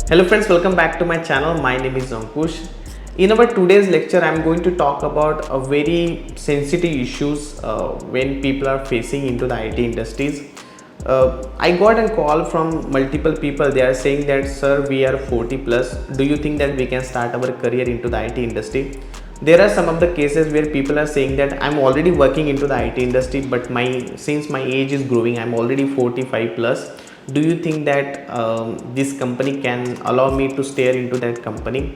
Hello friends, welcome back to my channel. My name is Ankush. In our today's lecture, I am going to talk about a very sensitive issues when people are facing into the IT industries. I got a call from multiple people. They are saying that, sir, we are 40 plus. Do you think that we can start our career into the IT industry? There are some of the cases where people are saying that I'm already working into the IT industry, but since my age is growing, I'm already 45 plus. Do you think that this company can allow me to stay into that company?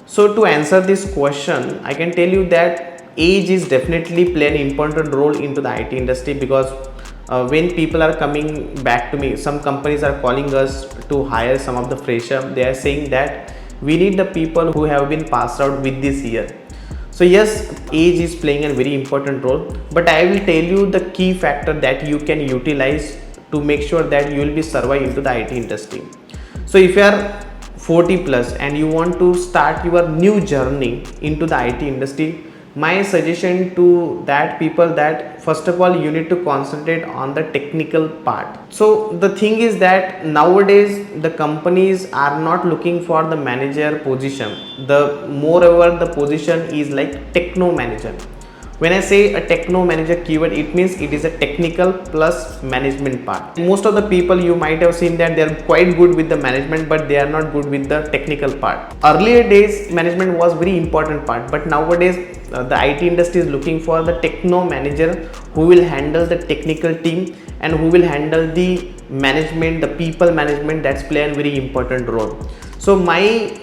So to answer this question, I can tell you that age is definitely play an important role into the IT industry, because when people are coming back to me, some companies are calling us to hire some of the fresher. They are saying that we need the people who have been passed out with this year. So yes, age is playing a very important role, but I will tell you the key factor that you can utilize to make sure that you will be survive into the IT industry. So if you are 40 plus and you want to start your new journey into the IT industry, my suggestion to that people that first of all you need to concentrate on the technical part. So the thing is that nowadays the companies are not looking for the manager position. Moreover the position is like techno manager. When I say a techno manager keyword, it means it is a technical plus management part. Most of the people you might have seen that they are quite good with the management, but they are not good with the technical part. Earlier days management was very important part, but nowadays the IT industry is looking for the techno manager who will handle the technical team and who will handle the management, the people management. That's play a very important role. So my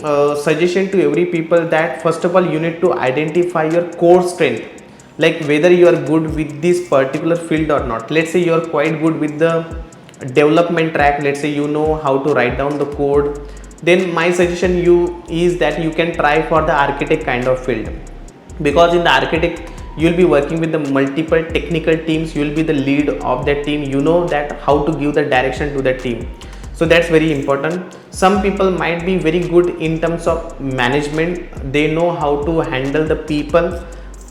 suggestion to every people that first of all you need to identify your core strength, like whether you are good with this particular field or not. Let's say you are quite good with the development track. Let's say you know how to write down the code. Then my suggestion is that you can try for the architect kind of field, because in the architect you will be working with the multiple technical teams. You will be the lead of that team. You know that how to give the direction to the team. So that's very important. Some people might be very good in terms of management. They know how to handle the people.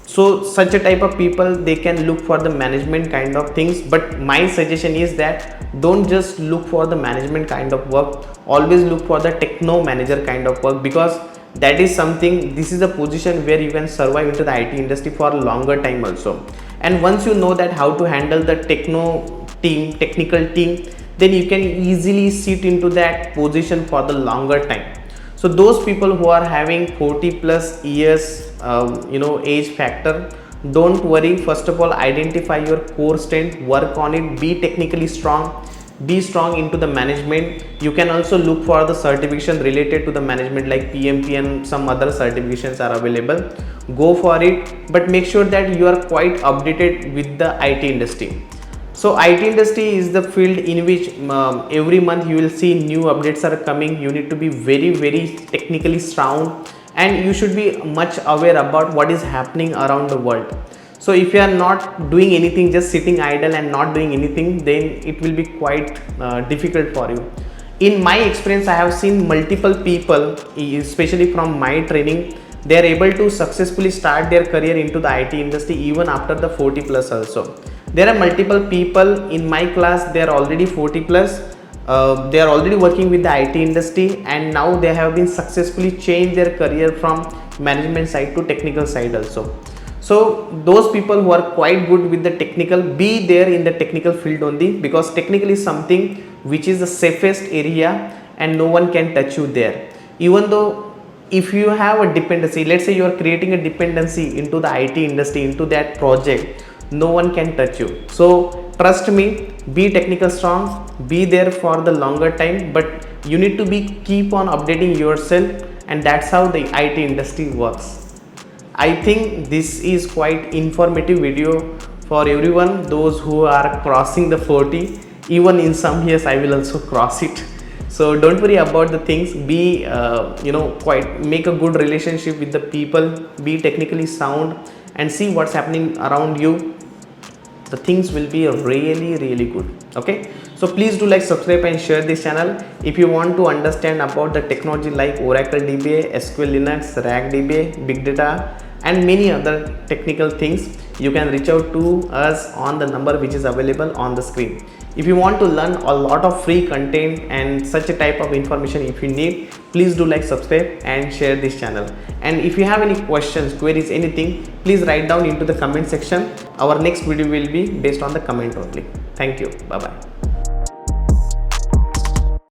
So such a type of people, they can look for the management kind of things. But my suggestion is that don't just look for the management kind of work, always look for the techno manager kind of work, because that is something, this is a position where you can survive into the IT industry for a longer time also. And once you know that how to handle the technical team, then you can easily sit into that position for the longer time. So those people who are having 40 plus years age factor, don't worry. First of all, identify your core strength, work on it, be technically strong, be strong into the management. You can also look for the certification related to the management like PMP and some other certifications are available. Go for it, but make sure that you are quite updated with the IT industry. So IT industry is the field in which every month you will see new updates are coming. You need to be very technically sound, and you should be much aware about what is happening around the world. So if you are not doing anything, just sitting idle and not doing anything, then it will be quite difficult for you. In my experience, I have seen multiple people, especially from my training, they are able to successfully start their career into the IT industry even after the 40 plus also. There are multiple people in my class, they are already 40 plus. They are already working with the IT industry, and now they have been successfully changed their career from management side to technical side also. So those people who are quite good with the technical, be there in the technical field only, because technical is something which is the safest area and no one can touch you there. Even though if you have a dependency, let's say you are creating a dependency into the IT industry, into that project, no one can touch you. So trust me, be technical strong, be there for the longer time, but you need to keep on updating yourself, and that's how the IT industry works. I think this is quite informative video for everyone, those who are crossing the 40. Even in some years I will also cross it. So don't worry about the things. Be make a good relationship with the people, be technically sound, and see what's happening around you. The things will be really good. Okay, so please do like, subscribe and share this channel. If you want to understand about the technology like Oracle DBA, SQL Linux, RAC DBA, big data and many other technical things, you can reach out to us on the number which is available on the screen. If you want to learn a lot of free content and such a type of information if you need, please do like, subscribe and share this channel. And if you have any questions, queries, anything, please write down into the comment section. Our next video will be based on the comment only. Thank you. Bye bye.